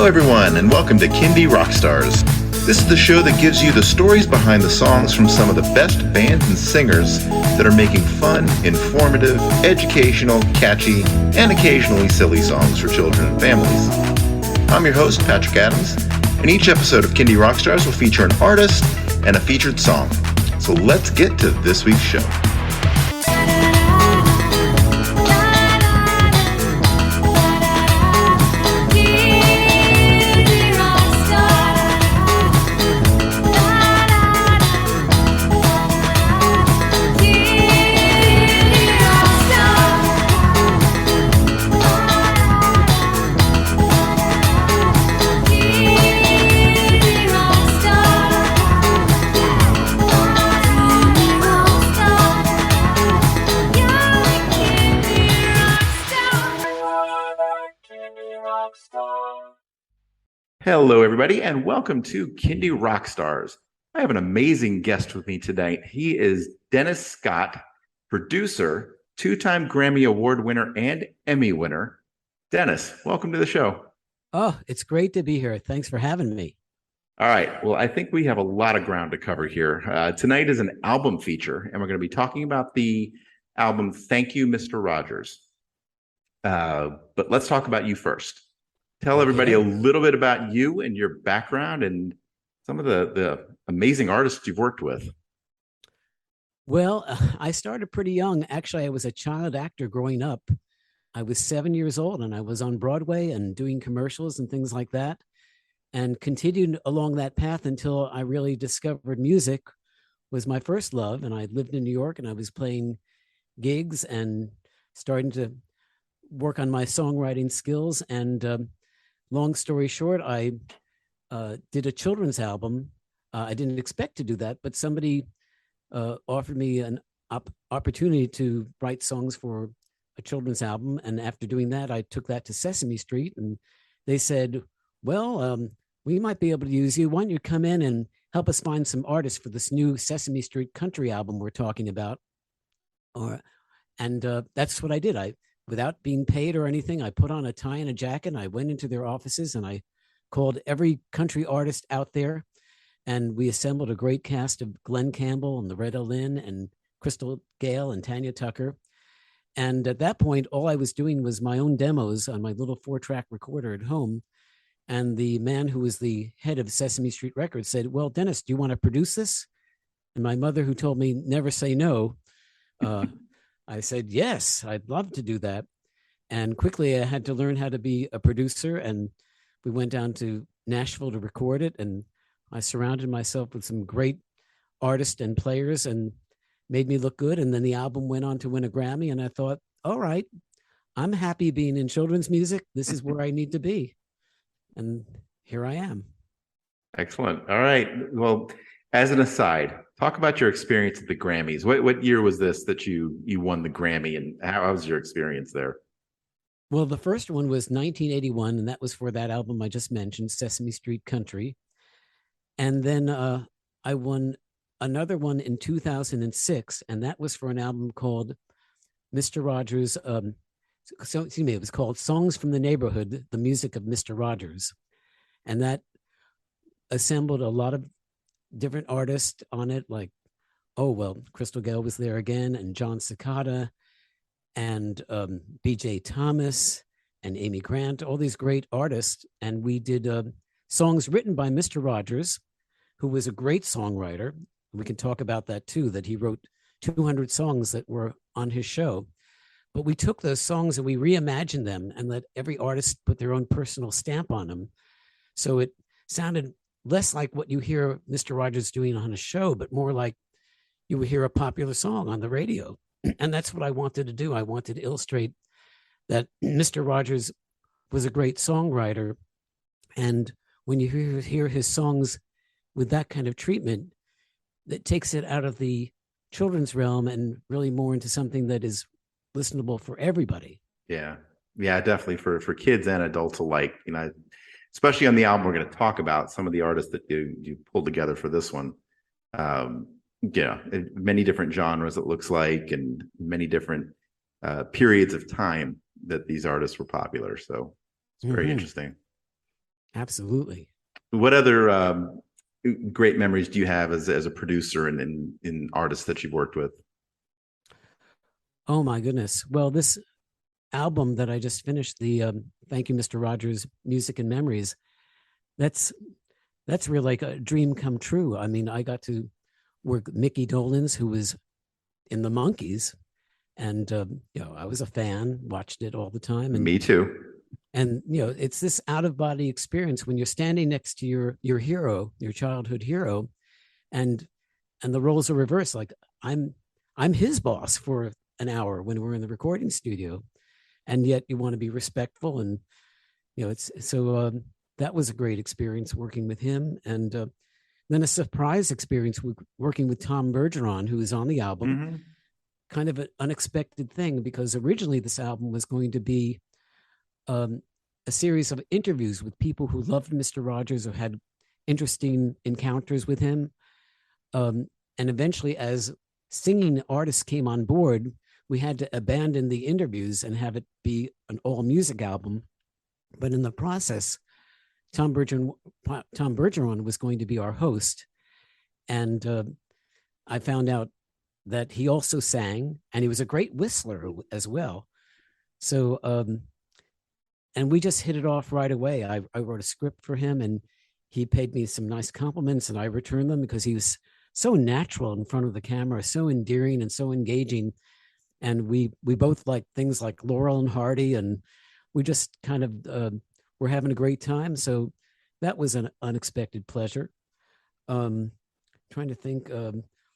Hello, everyone, and welcome to Kindy Rockstars. This is the show that gives you the stories behind the songs from some of the best bands and singers that are making fun, informative, educational, catchy, and occasionally silly songs for children and families. I'm your host, Patrick Adams, and each episode of Kindy Rockstars will feature an artist and a featured song. So let's get to this week's show. Hello, everybody, and welcome to Kindy Rockstars. I have an amazing guest with me tonight. He is Dennis Scott, producer, two-time Grammy Award winner, and Emmy winner. Dennis, welcome to the show. Oh, it's great to be here. Thanks for having me. All right. Well, I think we have a lot of ground to cover here. Tonight is an album feature, and we're going to be talking about the album Thank You, Mr. Rogers. But let's talk about you first. Tell everybody a little bit about you and your background and some of the amazing artists you've worked with. Well, I started pretty young. Actually, I was a child actor growing up. I was 7 years old and I was on Broadway and doing commercials and things like that, and continued along that path until I really discovered music was my first love. And I lived in New York and I was playing gigs and starting to work on my songwriting skills. And long story short, I did a children's album. I didn't expect to do that, but somebody offered me an opportunity to write songs for a children's album. And after doing that, I took that to Sesame Street, and they said, well, we might be able to use you. Why don't you come in and help us find some artists for this new Sesame Street country album we're talking about? And that's what I did. Without being paid or anything, I put on a tie and a jacket, and I went into their offices and I called every country artist out there, and we assembled a great cast of Glenn Campbell and Loretta Lynn and Crystal Gale and Tanya Tucker. And at that point, all I was doing was my own demos on my little 4-track recorder at home. And the man who was the head of Sesame Street Records said, well, Dennis, do you want to produce this? And my mother, who told me never say no, I said, yes, I'd love to do that. And quickly I had to learn how to be a producer. And we went down to Nashville to record it. And I surrounded myself with some great artists and players and made me look good. And then the album went on to win a Grammy. And I thought, all right, I'm happy being in children's music. This is where I need to be. And here I am. Excellent. All right. Well, as an aside, talk about your experience at the Grammys. What year was this that you won the Grammy, and how was your experience there? Well, the first one was 1981, and that was for that album I just mentioned, Sesame Street Country. And then I won another one in 2006, and that was for an album called Mr. Rogers. It was called Songs from the Neighborhood, the Music of Mr. Rogers. And that assembled a lot of different artists on it, like, Crystal Gale was there again, and John Cicada, and B.J. Thomas, and Amy Grant, all these great artists. And we did songs written by Mr. Rogers, who was a great songwriter. We can talk about that too, that he wrote 200 songs that were on his show. But we took those songs and we reimagined them and let every artist put their own personal stamp on them. So it sounded less like what you hear Mr. Rogers doing on a show, but more like you would hear a popular song on the radio. And that's what I wanted to do. I wanted to illustrate that Mr. Rogers was a great songwriter. And when you hear his songs with that kind of treatment, that takes it out of the children's realm and really more into something that is listenable for everybody. Yeah, definitely for kids and adults alike. Especially on the album, we're going to talk about some of the artists that you pulled together for this one. Many different genres, it looks like, and many different periods of time that these artists were popular. So it's very interesting. Absolutely. What other great memories do you have as a producer and in artists that you've worked with? Oh my goodness. Well, this album that I just finished, the Thank You, Mr. Rogers, Music and Memories, that's that's really like a dream come true. I mean, I got to work with Micky Dolenz, who was in the Monkees, and I was a fan, watched it all the time, Me too. and it's this out of body experience when you're standing next to your hero, your childhood hero, and the roles are reversed. Like I'm his boss for an hour when we're in the recording studio, and yet you want to be respectful, and it's so that was a great experience working with him. And then a surprise experience working with Tom Bergeron, who is on the album. Mm-hmm. Kind of an unexpected thing, because originally this album was going to be a series of interviews with people who loved Mr. Rogers or had interesting encounters with him. And eventually, as singing artists came on board, we had to abandon the interviews and have it be an all music album. But in the process, Tom Bergeron was going to be our host. And I found out that he also sang, and he was a great whistler as well. So, and we just hit it off right away. I wrote a script for him, and he paid me some nice compliments, and I returned them because he was so natural in front of the camera, so endearing and so engaging. And we both like things like Laurel and Hardy, and we just kind of were having a great time. So that was an unexpected pleasure. Trying to think.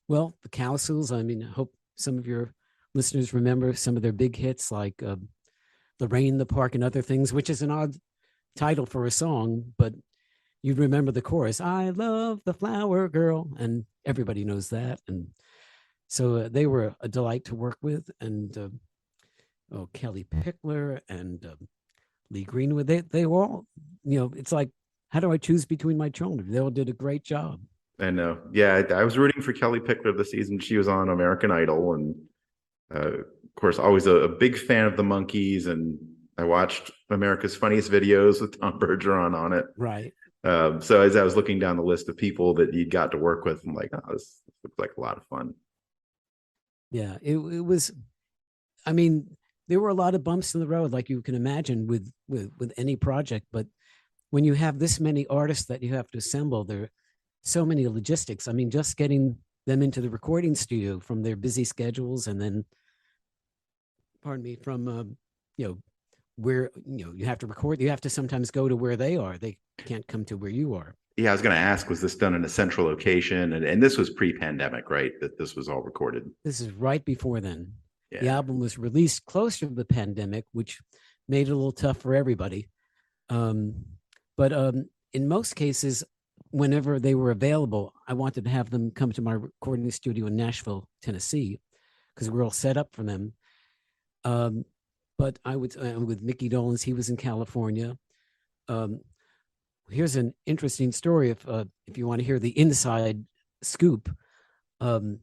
Well, the Cowsills, I mean, I hope some of your listeners remember some of their big hits like The Rain, the Park, and Other Things, which is an odd title for a song, but you'd remember the chorus, I love the flower girl, and everybody knows that. And so they were a delight to work with. And Kellie Pickler and Lee Greenwood, they were all, it's like, how do I choose between my children? They all did a great job. I know. Yeah, I was rooting for Kellie Pickler this season. She was on American Idol, and of course, always a big fan of the Monkees. And I watched America's Funniest Videos with Tom Bergeron on it. Right. So as I was looking down the list of people that you got to work with, I'm like, oh, this looks like a lot of fun. Yeah, it was. I mean, there were a lot of bumps in the road, like you can imagine with any project. But when you have this many artists that you have to assemble, there are so many logistics. I mean, just getting them into the recording studio from their busy schedules, and then, pardon me, from where you have to record. You have to sometimes go to where they are. They can't come to where you are. Yeah, I was going to ask, was this done in a central location? And this was pre-pandemic, right? That this was all recorded. This is right before then. Yeah. The album was released closer to the pandemic, which made it a little tough for everybody. But in most cases, whenever they were available, I wanted to have them come to my recording studio in Nashville, Tennessee, because we're all set up for them. But I would, with Micky Dolenz, he was in California. Here's an interesting story if you want to hear the inside scoop. When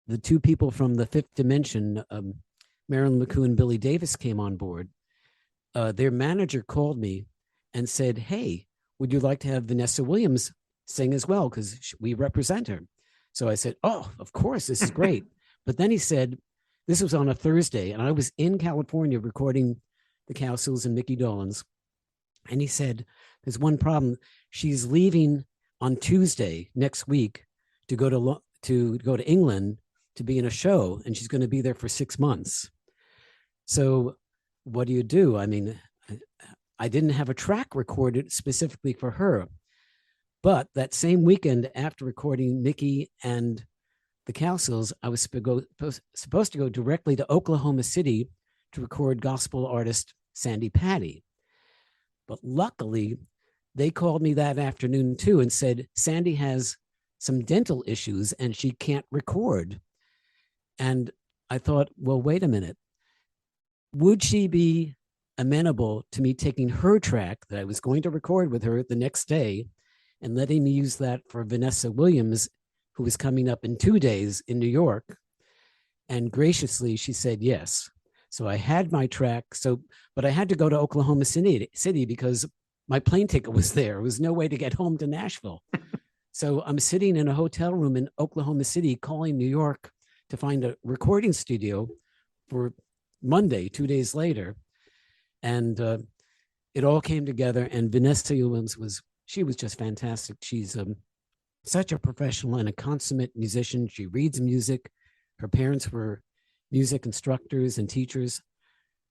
the two people from the Fifth Dimension, Marilyn McCoo and Billy Davis, came on board, their manager called me and said, hey, would you like to have Vanessa Williams sing as well? Because we represent her. So I said, oh, of course, this is great. But then he said, this was on a Thursday, and I was in California recording the Cowsills and Micky Dolenz. And he said, there's one problem. She's leaving on Tuesday next week to go to England to be in a show, and she's going to be there for 6 months. So what do? I mean, I didn't have a track recorded specifically for her, but that same weekend after recording Micky and the Cowsills, I was supposed to go directly to Oklahoma City to record gospel artist Sandy Patty. But luckily, they called me that afternoon too and said, Sandy has some dental issues and she can't record. And I thought, well, wait a minute. Would she be amenable to me taking her track that I was going to record with her the next day and letting me use that for Vanessa Williams, who was coming up in 2 days in New York? And graciously, she said yes. So I had my track. But I had to go to Oklahoma City because my plane ticket was there. There was no way to get home to Nashville. So I'm sitting in a hotel room in Oklahoma City calling New York to find a recording studio for Monday, 2 days later. And it all came together. And Vanessa Williams was just fantastic. She's such a professional and a consummate musician. She reads music. Her parents were music instructors and teachers.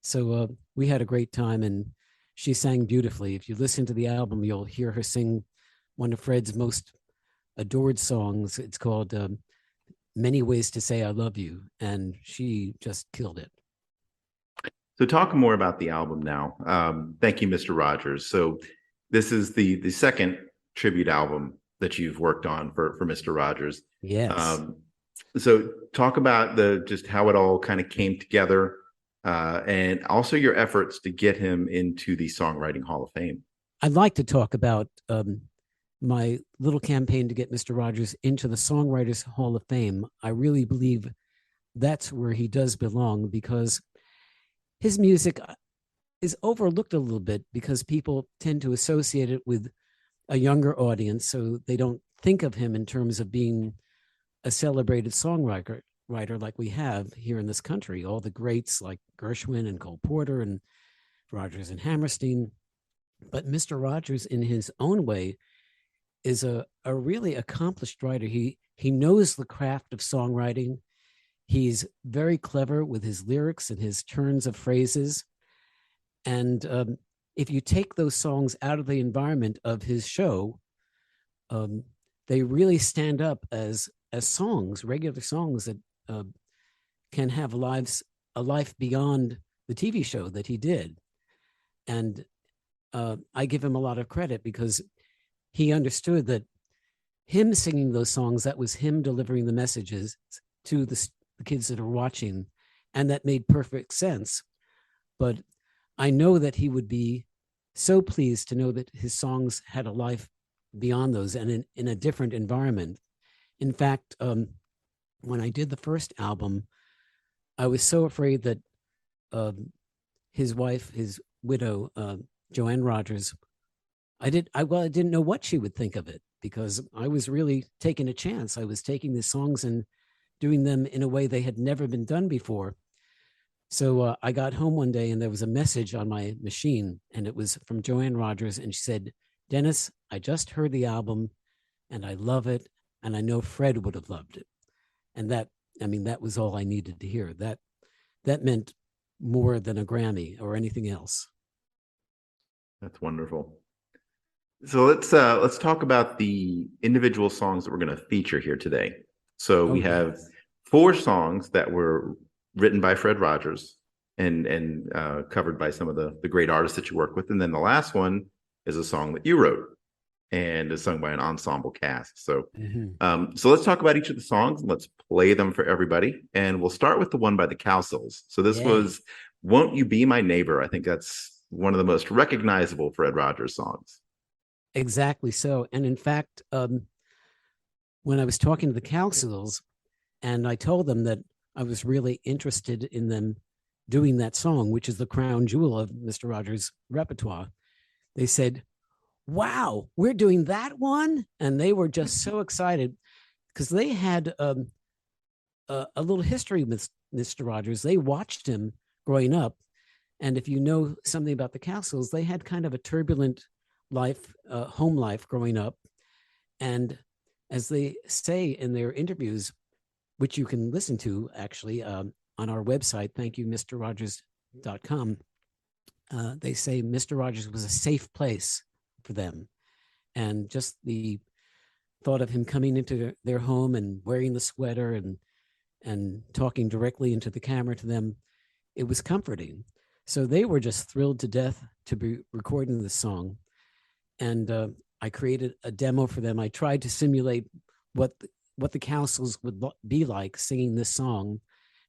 So we had a great time, and she sang beautifully. If you listen to the album, you'll hear her sing one of Fred's most adored songs. It's called Many Ways to Say I Love You, and she just killed it. So talk more about the album now. Thank you, Mr. Rogers. So this is the second tribute album that you've worked on for Mr. Rogers. Yes. So talk about just how it all kind of came together, and also your efforts to get him into the Songwriting Hall of Fame. I'd like to talk about my little campaign to get Mr. Rogers into the Songwriters Hall of Fame. I really believe that's where he does belong, because his music is overlooked a little bit because people tend to associate it with a younger audience, so they don't think of him in terms of being a celebrated songwriter like we have here in this country. All the greats like Gershwin and Cole Porter and Rodgers and Hammerstein. But Mr. Rogers, in his own way, is a really accomplished writer. He knows the craft of songwriting. He's very clever with his lyrics and his turns of phrases. And if you take those songs out of the environment of his show, they really stand up as songs, regular songs that can have a life beyond the TV show that he did. And I give him a lot of credit because he understood that him singing those songs, that was him delivering the messages to the kids that are watching, and that made perfect sense. But I know that he would be so pleased to know that his songs had a life beyond those and in a different environment. In fact, when I did the first album, I was so afraid that his wife, his widow, Joanne Rogers, I didn't know what she would think of it, because I was really taking a chance. I was taking the songs and doing them in a way they had never been done before. So I got home one day and there was a message on my machine, and it was from Joanne Rogers, and she said, "Dennis, I just heard the album and I love it, and I know Fred would have loved it." And that was all I needed to hear. That meant more than a Grammy or anything else. That's wonderful. So let's talk about the individual songs that we're going to feature here today. So we have 4 songs that were written by Fred Rogers and covered by some of the great artists that you work with, and then the last one is a song that you wrote and is sung by an ensemble cast. So so let's talk about each of the songs and let's play them for everybody. And we'll start with the one by the Cowsills. So this was "Won't You Be My Neighbor." I think that's one of the most recognizable Fred Rogers songs. Exactly so. And in fact, when I was talking to the Cowsills and I told them that I was really interested in them doing that song, which is the crown jewel of Mr. Rogers' repertoire, they said, "Wow, we're doing that one?" And they were just so excited because they had a little history with Mr. Rogers. They watched him growing up. And if you know something about the Cowsills, they had kind of a turbulent life, home life growing up. And as they say in their interviews, which you can listen to actually on our website, thankyouMrRogers.com, they say Mr. Rogers was a safe place for them. And just the thought of him coming into their home and wearing the sweater and talking directly into the camera to them, it was comforting. So they were just thrilled to death to be recording this song. And I created a demo for them. I tried to simulate what the Cowsills would be like singing this song,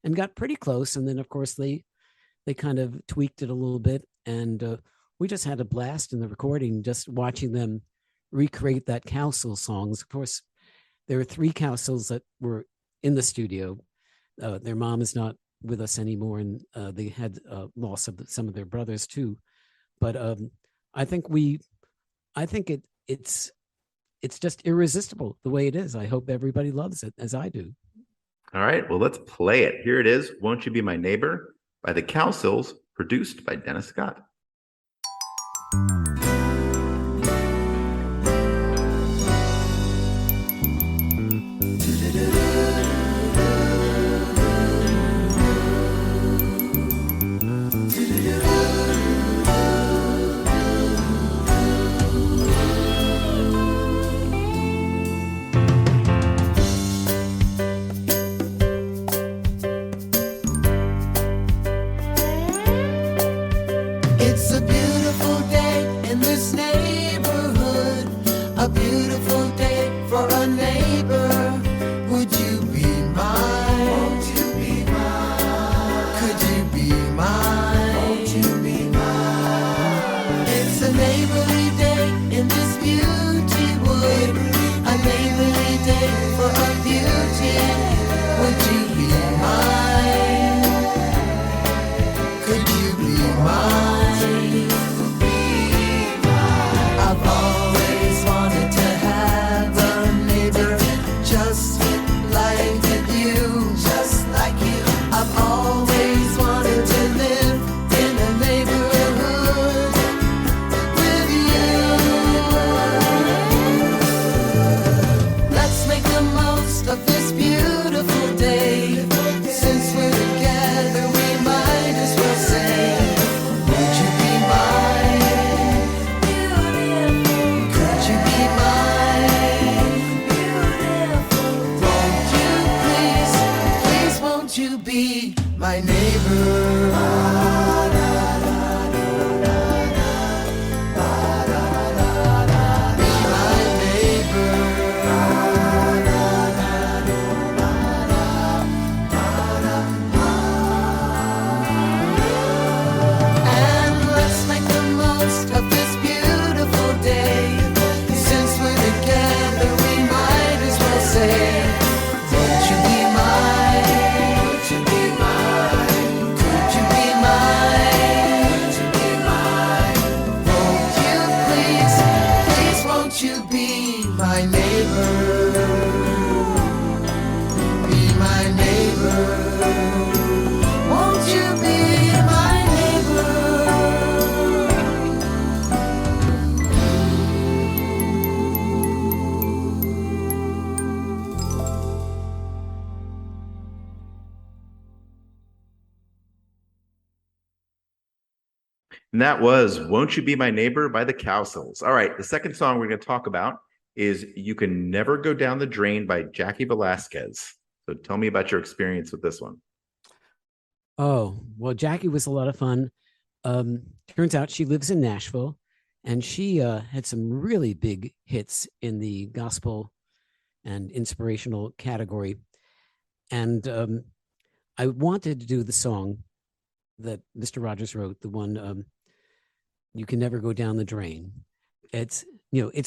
and got pretty close. And then, of course, they kind of tweaked it a little bit, and we just had a blast in the recording, just watching them recreate that Cowsills songs. Of course, there were 3 Cowsills that were in the studio. Their mom is not with us anymore, and they had loss of some of their brothers too. But I think it's just irresistible the way it is. I hope everybody loves it as I do. All right, well, let's play it. Here it is, Won't You Be My Neighbor by the Cowsills, produced by Dennis Scott. It's a beautiful day in this neighborhood, a beautiful day for a neighbor. Would you be mine? Won't you be mine? Could you be mine? Won't you be mine? It's a neighborly day in this beauty wood, a neighborly day for a beauty. Would you be mine? Could you be mine? I've always wanted to have a neighbor just like you, just like you. I've always wanted to live in a neighborhood with you. Let's make the most of this beautiful day. Since we're together, we might as well say, would you be mine? Could you be mine? Won't you please, please won't you be my neighbor? Be my neighbor. And let's make the most of this beautiful day. Since we're together, we might as well say, won't you be mine? Won't you be mine? Could you be mine? Could you be mine? Won't you please, please won't you be my neighbor? Be my neighbor. Won't you be my neighbor? And that was Won't You Be My Neighbor by the Cowsills. All right, the second song we're going to talk about is You Can Never Go Down the Drain by Jaci Velasquez. So tell me about your experience with this one. Oh, well, Jackie was a lot of fun. Turns out she lives in Nashville, and she had some really big hits in the gospel and inspirational category. And I wanted to do the song that Mr. Rogers wrote, the one You Can Never Go Down the Drain. It's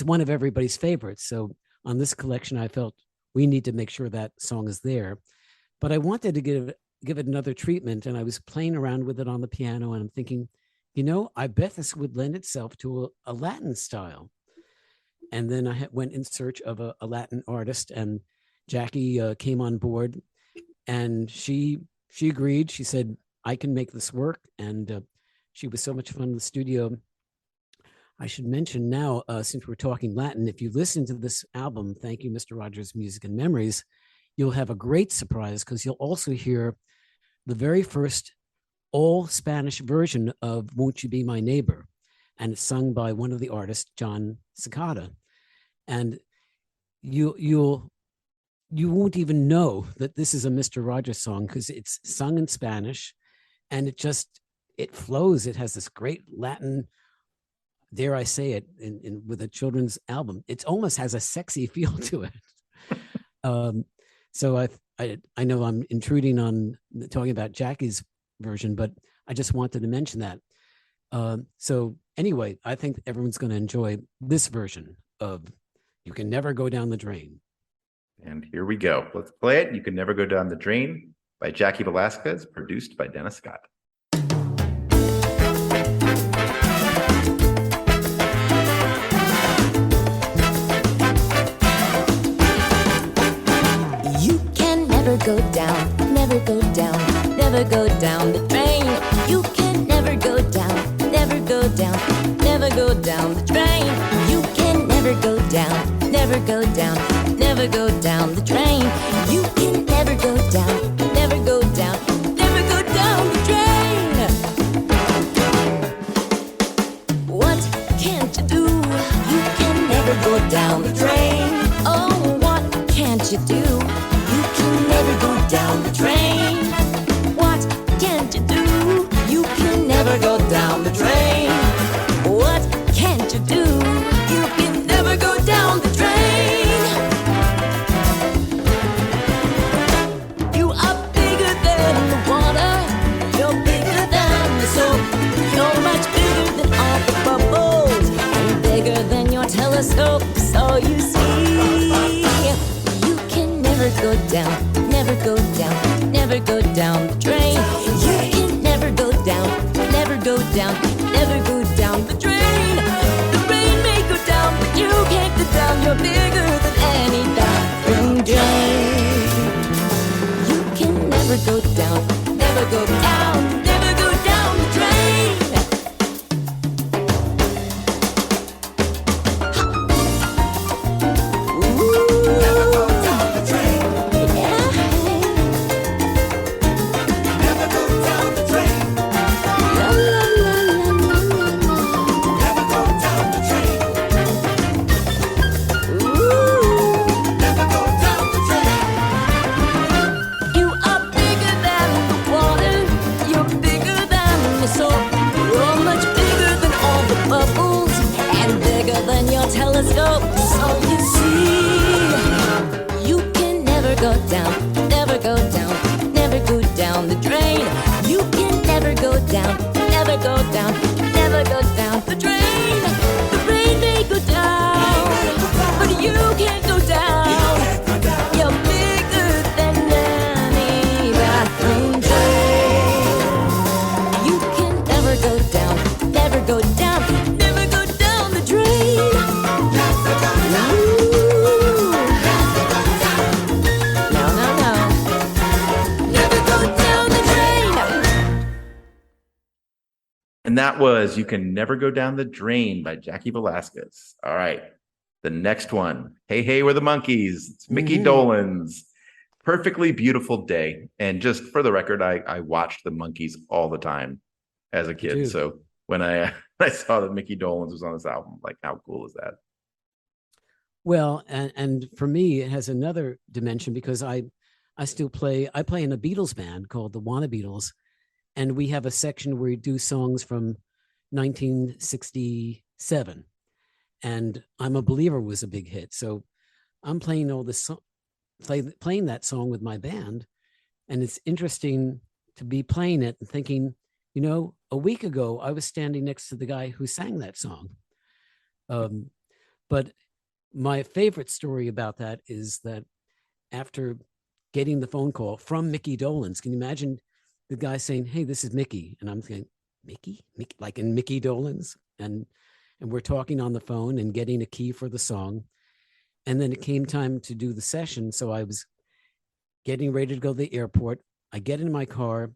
one of everybody's favorites. So on this collection, I felt we need to make sure that song is there. But I wanted to give it another treatment, and I was playing around with it on the piano, and I'm thinking, I bet this would lend itself to a Latin style. And then I went in search of a Latin artist, and Jackie came on board, and she agreed. She said, I can make this work. And she was so much fun in the studio. I should mention now, since we're talking Latin, if you listen to this album, Thank You, Mr. Rogers, Music and Memories, you'll have a great surprise, because you'll also hear the very first all Spanish version of Won't You Be My Neighbor. And it's sung by one of the artists, John Cicada. And you won't even know that this is a Mr. Rogers song, because it's sung in Spanish, and it flows. It has this great Latin, dare I say it, with a children's album. It almost has a sexy feel to it. So I know I'm intruding on talking about Jackie's version, but I just wanted to mention that. So anyway, I think everyone's going to enjoy this version of You Can Never Go Down the Drain. And here we go. Let's play it. You Can Never Go Down the Drain by Jaci Velasquez, produced by Dennis Scott. You can never go down, never go down, never go down the train. You can never go down, never go down, never go down the train. You can never go down, never go down, never go down the train. You can never go down, never go down, never go down the train. What can't you do? You can never go down the train. Oh, what can't you do? You can never go down the train. What can't you do? You can never go down the train. What can't you do? You can never go down the train. You are bigger than the water. You're bigger than the soap. You're much bigger than all the bubbles and bigger than your telescope. So you see, you can never go down, never go down, never go down the train. You can never go down, never go down, never go down the train. The rain may go down, but you can't go down. You're bigger than any bathroom drain. You can never go down, never go down, never go down the train. Never go down the train. Never go down the train. Never go down the train. Never go down the train. You are bigger than the water. You're bigger than the soap. You're much bigger than all the bubbles and bigger than your telescope. So you see, you can never go down, never go down, never go down the drain. You can never go down, never go down, never go down the drain. The rain may go down, but you can't go down. You're bigger than any bathroom drain. You can never go down, never go down, never go down the drain. Ooh. No, no, no. Never go down the drain. And that was You Can Never Go Down the Drain by Jaci Velasquez. All right. The next one. Hey, hey, we're the Monkees. It's Micky Dolenz. Perfectly Beautiful Day. And just for the record, I watched the Monkees all the time as a kid. too. So when I saw that Micky Dolenz was on this album, like, how cool is that? Well, and for me, it has another dimension because I play in a Beatles band called the Wanna Beatles, and we have a section where we do songs from 1967, and I'm a Believer was a big hit. So I'm playing all this playing that song with my band, and it's interesting to be playing it and thinking, you know, a week ago I was standing next to the guy who sang that song. But my favorite story about that is that after getting the phone call from Micky Dolenz, can you imagine the guy saying, "Hey, this is Micky," and I'm thinking, Micky, like in Micky Dolenz, and we're talking on the phone and getting a key for the song, and then it came time to do the session. So I was getting ready to go to the airport. I get in my car,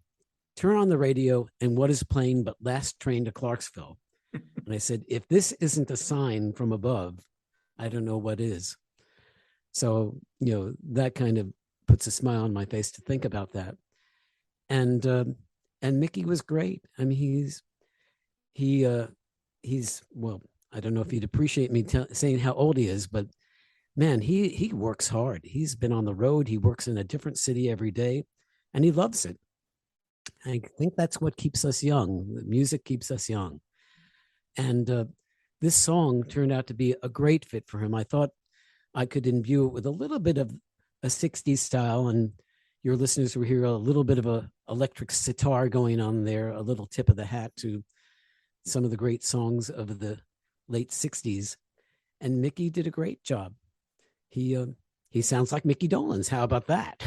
turn on the radio, and what is playing but Last Train to Clarksville? And I said, if this isn't a sign from above, I don't know what is. So, you know, that kind of puts a smile on my face to think about that. And Micky was great. I mean, he's well, I don't know if you'd appreciate me saying how old he is, but man, he works hard. He's been on the road. He works in a different city every day, and he loves it. I think that's what keeps us young. The music keeps us young. And this song turned out to be a great fit for him. I thought I could imbue it with a little bit of a 60s style, and your listeners will hear a little bit of a electric sitar going on there, a little tip of the hat to some of the great songs of the late 60s. And Micky did a great job. He sounds like Micky Dolenz. How about that?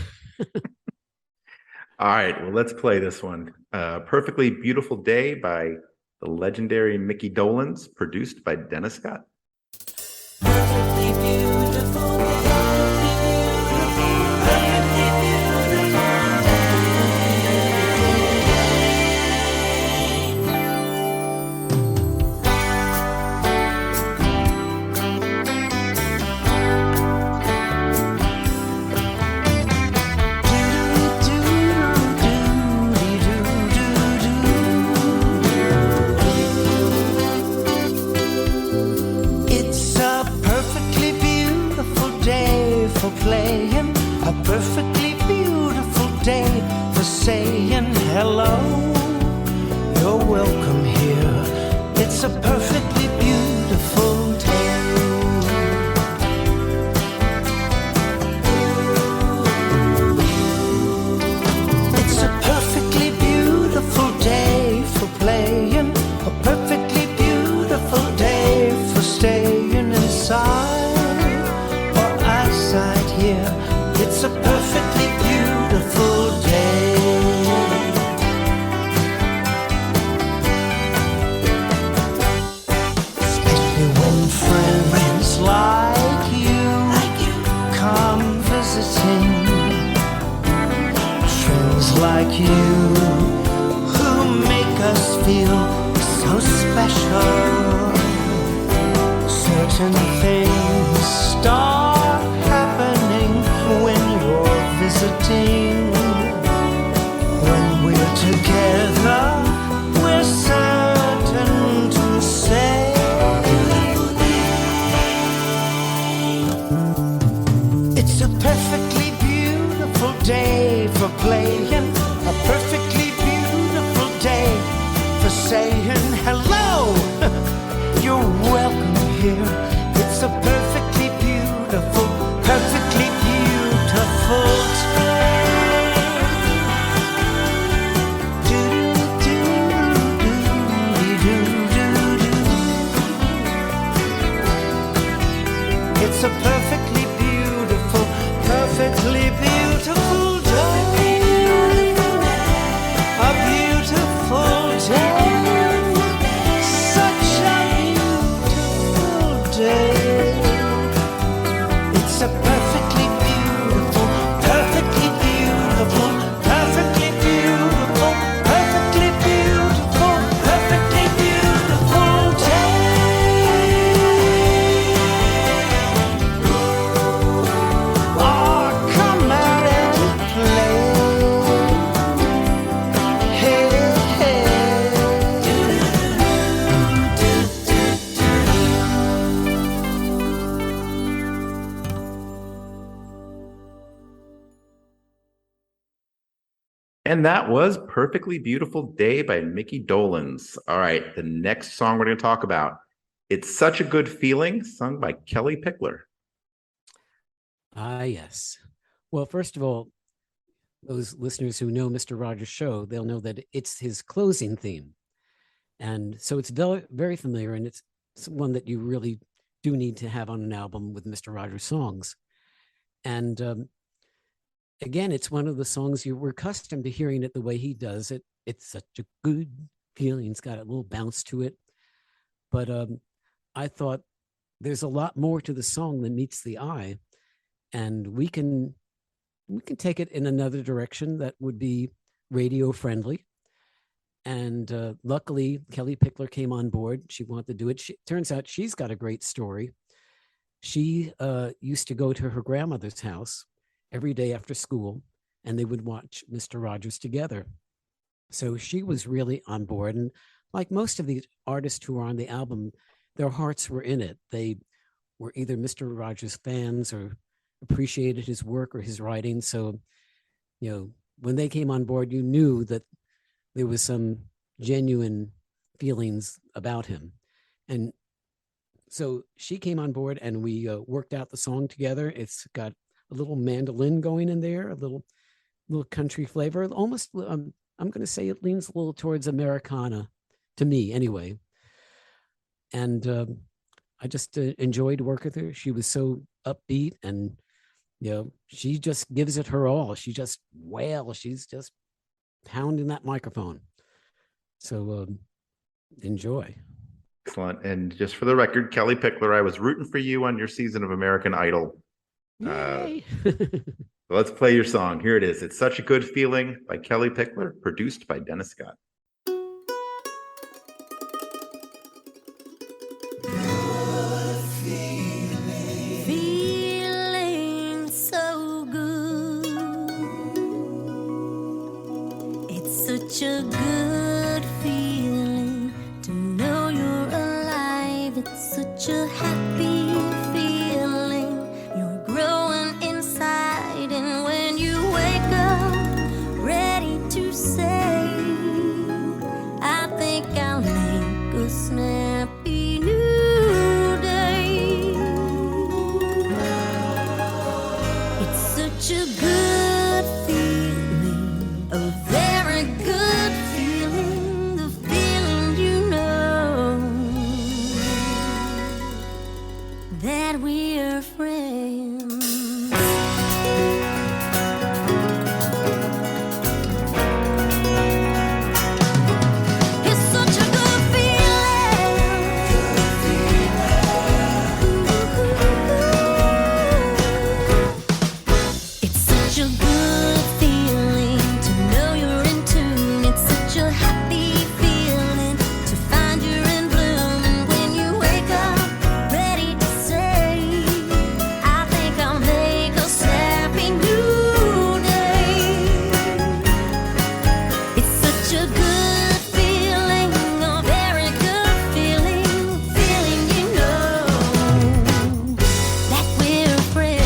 All right, well, let's play this one. Perfectly Beautiful Day by the legendary Micky Dolenz, produced by Dennis Scott. Perfectly beautiful It's a perfectly beautiful day for playing, a perfectly beautiful day for saying hello. You're welcome here. It's a perfectly beautiful day. It's a perfectly beautiful day for playing, a perfectly beautiful day for staying inside or outside here. It's a perfectly beautiful day. Especially when friends like you come visiting. Friends like you who make us feel so special. Certain things start happening when you're visiting. When we're together, we're certain to say it's a perfectly beautiful day for playing, a perfectly beautiful day for saying hello. You're welcome here. It's a perfectly beautiful day. It's a perfectly beautiful day. A beautiful day. Such a beautiful day. It's a perfectly beautiful, perfectly beautiful, perfectly beautiful, perfectly beautiful, perfectly beautiful day. Oh, come out and play. Hey, hey. And that was Perfectly Beautiful Day by Micky Dolenz. All right, the next song we're going to talk about, It's Such a Good Feeling, sung by Kellie Pickler. Ah, yes. Well, first of all, those listeners who know Mr. Rogers' show, they'll know that it's his closing theme. And so it's very familiar, and it's one that you really do need to have on an album with Mr. Rogers songs. And again, it's one of the songs we're accustomed to hearing it the way he does it. It's such a good feeling. It's got a little bounce to it. But I thought there's a lot more to the song than meets the eye. And we can take it in another direction that would be radio friendly. And luckily, Kellie Pickler came on board. She wanted to do it. Turns out she's got a great story. She used to go to her grandmother's house every day after school, and they would watch Mr. Rogers together. So she was really on board. And like most of the artists who are on the album, their hearts were in it. They were either Mr. Rogers fans or appreciated his work or his writing. So, you know, when they came on board, you knew that there was some genuine feelings about him. And so she came on board and we worked out the song together. It's got a little mandolin going in there, a little country flavor. Almost, I'm going to say it leans a little towards Americana, to me anyway. And I just enjoyed working with her. She was so upbeat, and you know, she just gives it her all. She just wails. She's just pounding that microphone. So enjoy. Excellent. And just for the record, Kellie Pickler, I was rooting for you on your season of American Idol. Yay. Let's play your song. Here it is. It's Such a Good Feeling by Kellie Pickler, produced by Dennis Scott. Feeling so good. It's such a good feeling to know you're alive. It's such a happy feeling. You're growing inside, and when you wake up ready to say, I think I'll make a snappy new day. It's such a good feeling, a very good feeling, the feeling you know that we're friends. It's such a good feeling. It's such a good feeling to know you're in tune. It's such a happy feeling to find you're in bloom. And when you wake up ready to say, I think I'll make a snappy new day. It's such a good feeling, a very good feeling, feeling you know that we're friends.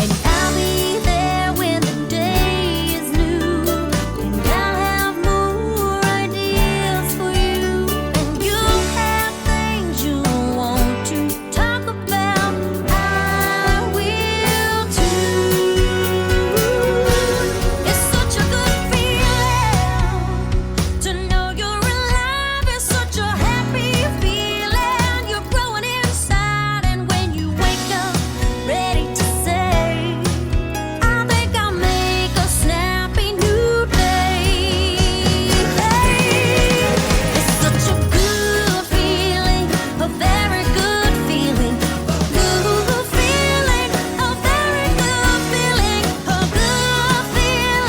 And I'll be there when the day is new, and I'll have more ideas for you, and you'll have things you want to talk about. I will too. It's such a good feeling to know you're alive. It's such a happy feeling. You're growing inside, and when you wake up ready to say, I think I'll make a snappy new day. It's such a good feeling, a very good feeling, a good feeling, a very good feeling, a good feeling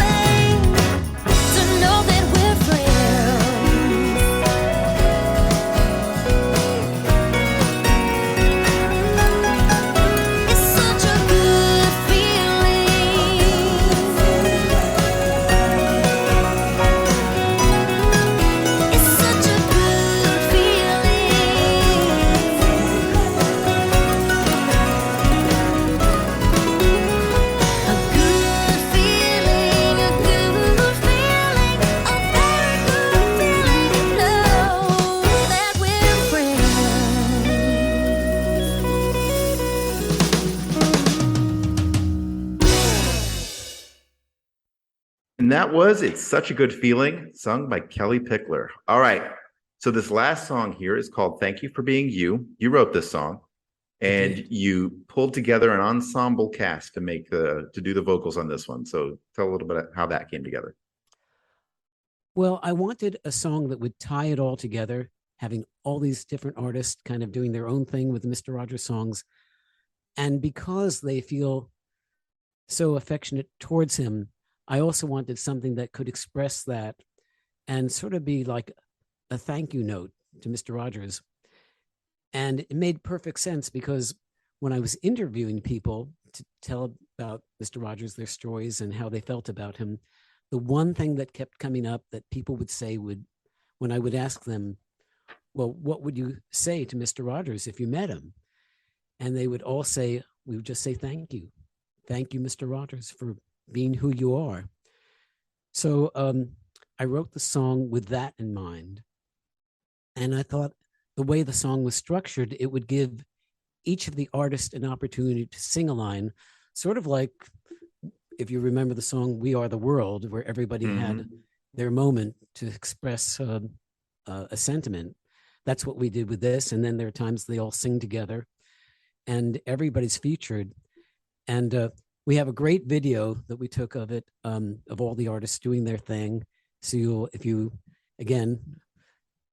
to know that we're friends. It's such a good feeling. It's such a good feeling. A good feeling, a good feeling, a very good feeling to know that we're friends. And that was It's Such a Good Feeling, sung by Kellie Pickler. All right. So this last song here is called Thank You for Being You. You wrote this song, and did. you pulled together an ensemble cast to do the vocals on this one. So tell a little bit how that came together. Well, I wanted a song that would tie it all together, having all these different artists kind of doing their own thing with the Mr. Rogers songs. And because they feel so affectionate towards him, I also wanted something that could express that and sort of be like a thank you note to Mr. Rogers. And it made perfect sense because when I was interviewing people to tell about Mr. Rogers, their stories and how they felt about him, the one thing that kept coming up that people would say when I would ask them, well, what would you say to Mr. Rogers if you met him? And they would all say, we would just say, thank you. Thank you, Mr. Rogers, for being who you are. So I wrote the song with that in mind. And I thought the way the song was structured, it would give each of the artists an opportunity to sing a line, sort of like if you remember the song "We Are the World," where everybody had their moment to express a sentiment, that's what we did with this. And then there are times they all sing together, and everybody's featured. And we have a great video that we took of it, of all the artists doing their thing. So if you, again,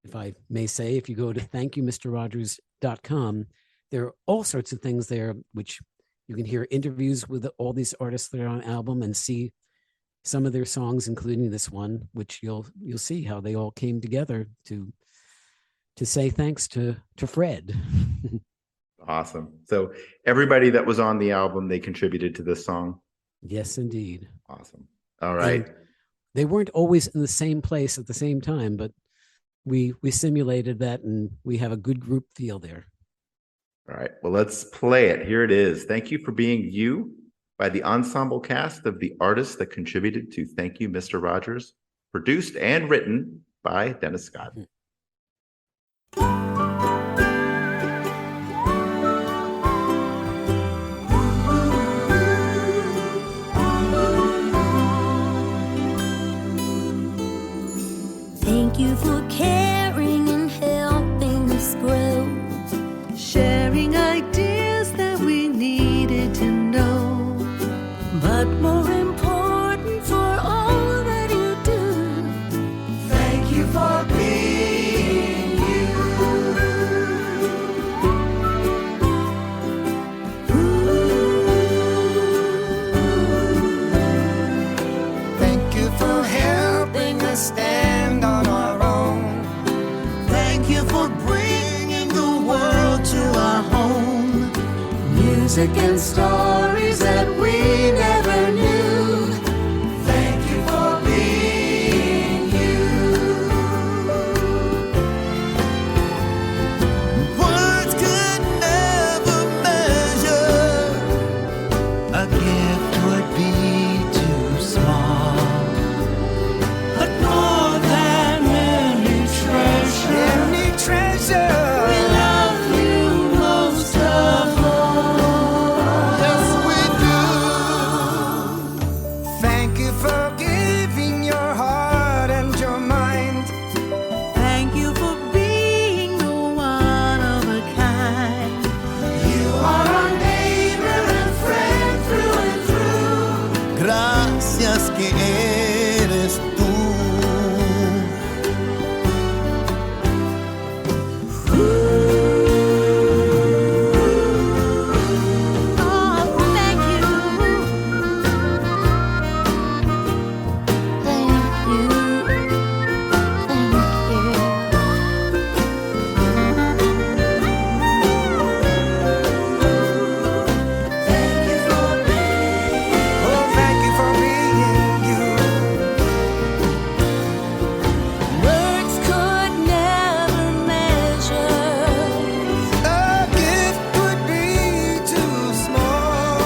if I may say, if you go to thankyouMrRogers.com, there are all sorts of things there, which you can hear interviews with all these artists that are on album and see some of their songs, including this one, which you'll see how they all came together to say thanks to Fred. Awesome. So everybody that was on the album, they contributed to this song. Yes, indeed. Awesome. All right. And they weren't always in the same place at the same time, but we simulated that, and we have a good group feel there. All right. Well, let's play it. Here it is. Thank You for Being You by the ensemble cast of the artists that contributed to Thank You, Mr. Rogers, produced and written by Dennis Scott. Thank you for caring and helping us grow, sharing ideas that we needed to know. but more important for all that you do. Thank you for being you. Thank you for helping us stand on our own. Thank you for bringing the world to our home. Music and stories that we never knew. Thank you for being you. Words could never measure. A gift would be too small. But more than any treasure, we love you most of all. Yes, we do. Thank you for giving your heart and your mind. Thank you for being the one of a kind. You are our neighbor and friend through and through. Gracias que eres tú. Oh, thank you. Thank you. Thank you. Thank you for being. Oh, thank you for being you. Words could never measure. A gift would be too small.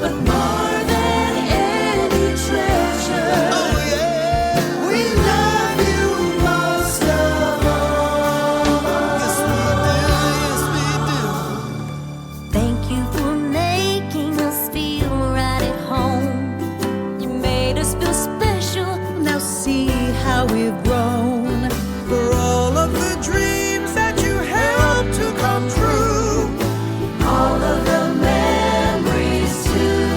But more than any treasure, Oh yeah, we love you most of all. Yes we do. thank you for making us feel right at home. You made us feel special. Now see how we've grown. For all of the dreams that you helped to come true. All of the memories too.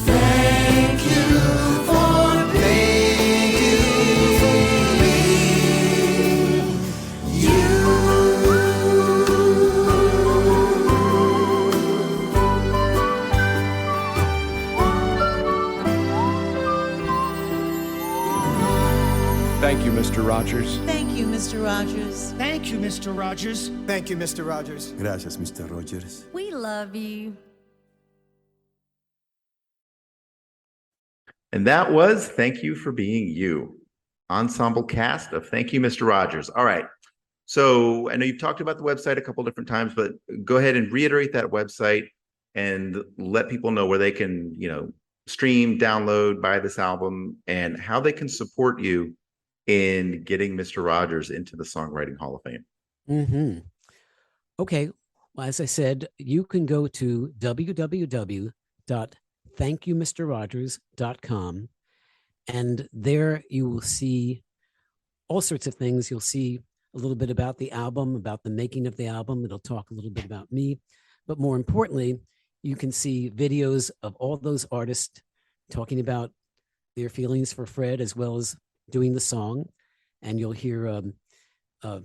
Thank you for being you. Thank you, Mr. Rogers. Thank you, Mr. Rogers. Thank you, Mr. Rogers. Thank you, Mr. Rogers. Gracias, Mr. Rogers. We love you. And that was Thank You for Being You, ensemble cast of Thank You, Mr. Rogers. All right. So I know you've talked about the website a couple different times, but go ahead and reiterate that website and let people know where they can, stream, download, buy this album, and how they can support you in getting Mr. Rogers into the Songwriting Hall of Fame. Mm-hmm. Okay. Well, as I said, you can go to www.thankyouMrRogers.com, and there you will see all sorts of things. You'll see a little bit about the album, about the making of the album. It'll talk a little bit about me, but more importantly, you can see videos of all those artists talking about their feelings for Fred, as well as doing the song. And you'll hear the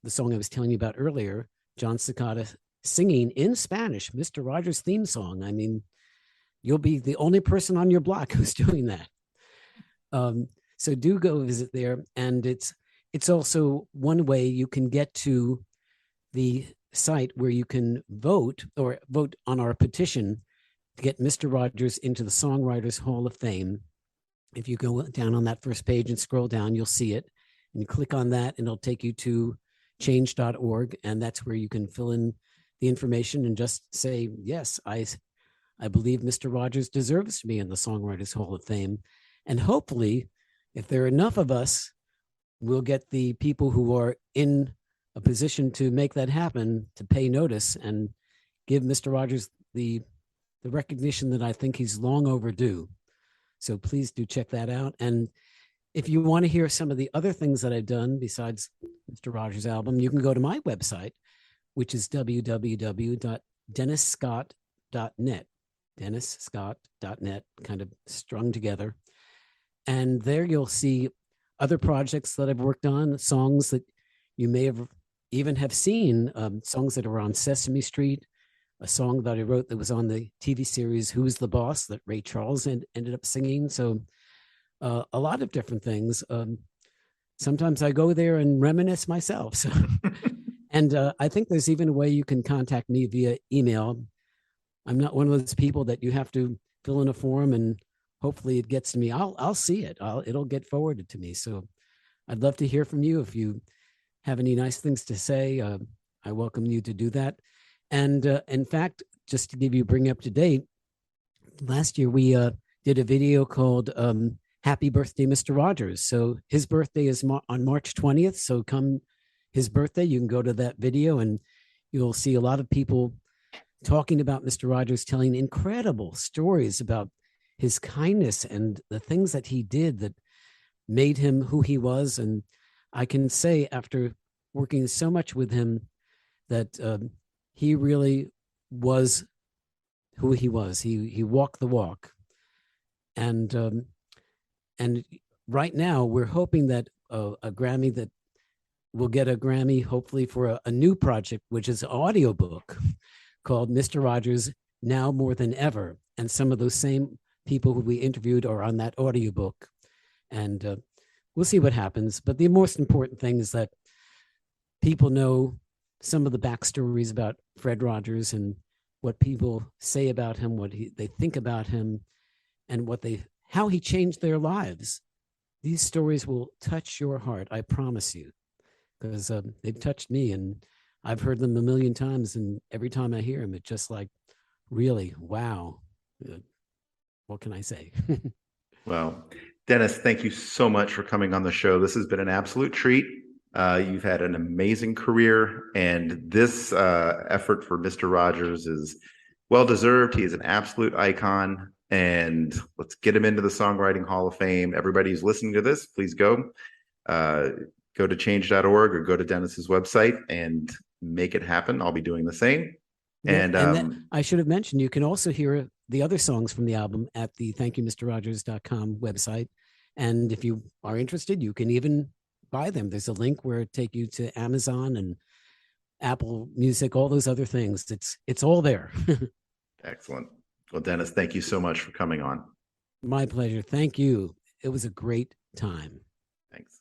song I was telling you about earlier, John Cicada singing in Spanish, Mr. Rogers' theme song. I mean, you'll be the only person on your block who's doing that. So do go visit there. And it's also one way you can get to the site where you can vote on our petition to get Mr. Rogers into the Songwriters Hall of Fame. If you go down on that first page and scroll down, you'll see it. And you click on that and it'll take you to change.org. And that's where you can fill in the information and just say, yes, I believe Mr. Rogers deserves to be in the Songwriters Hall of Fame. And hopefully, if there are enough of us, we'll get the people who are in a position to make that happen to pay notice and give Mr. Rogers the recognition that I think he's long overdue. So please do check that out. And if you want to hear some of the other things that I've done besides Mr. Rogers' album, you can go to my website, which is www.dennisscott.net. DennisScott.net, kind of strung together. And there you'll see other projects that I've worked on, songs that you may have even have seen, songs that are on Sesame Street, a song that I wrote that was on the TV series Who's the Boss that Ray Charles ended up singing. So a lot of different things. Sometimes I go there and reminisce myself. So, and I think there's even a way you can contact me via email. I'm not one of those people that you have to fill in a form and hopefully it gets to me. I'll see it. It'll get forwarded to me. So I'd love to hear from you. If you have any nice things to say, I welcome you to do that. And in fact, just to bring you up to date, last year we did a video called Happy Birthday, Mr. Rogers. So his birthday is on March 20th. So come his birthday, you can go to that video and you'll see a lot of people talking about Mr. Rogers, telling incredible stories about his kindness and the things that he did that made him who he was. And I can say, after working so much with him, that he really was who he was. He walked the walk. And right now we're hoping that a Grammy, that we'll get a Grammy hopefully for a new project, which is an audiobook called Mr. Rogers Now More Than Ever. And some of those same people who we interviewed are on that audiobook. And we'll see what happens. But the most important thing is that people know some of the backstories about Fred Rogers and what people say about him, what they think about him, and how he changed their lives. These stories will touch your heart, I promise you, because they've touched me, and I've heard them a million times, and every time I hear them, it's just like, really, wow. What can I say? Well, Dennis, thank you so much for coming on the show. This has been an absolute treat. You've had an amazing career, and this effort for Mr. Rogers is well-deserved. He is an absolute icon, and let's get him into the Songwriting Hall of Fame. Everybody who's listening to this, please go to change.org or go to Dennis's website and make it happen. I'll be doing the same. And then I should have mentioned, you can also hear the other songs from the album at the thankyouMrRogers.com website. And if you are interested, you can even buy them. There's a link where it take you to Amazon and Apple Music, all those other things. It's all there. Excellent. Well, Dennis, thank you so much for coming on. My pleasure. Thank you. It was a great time. Thanks.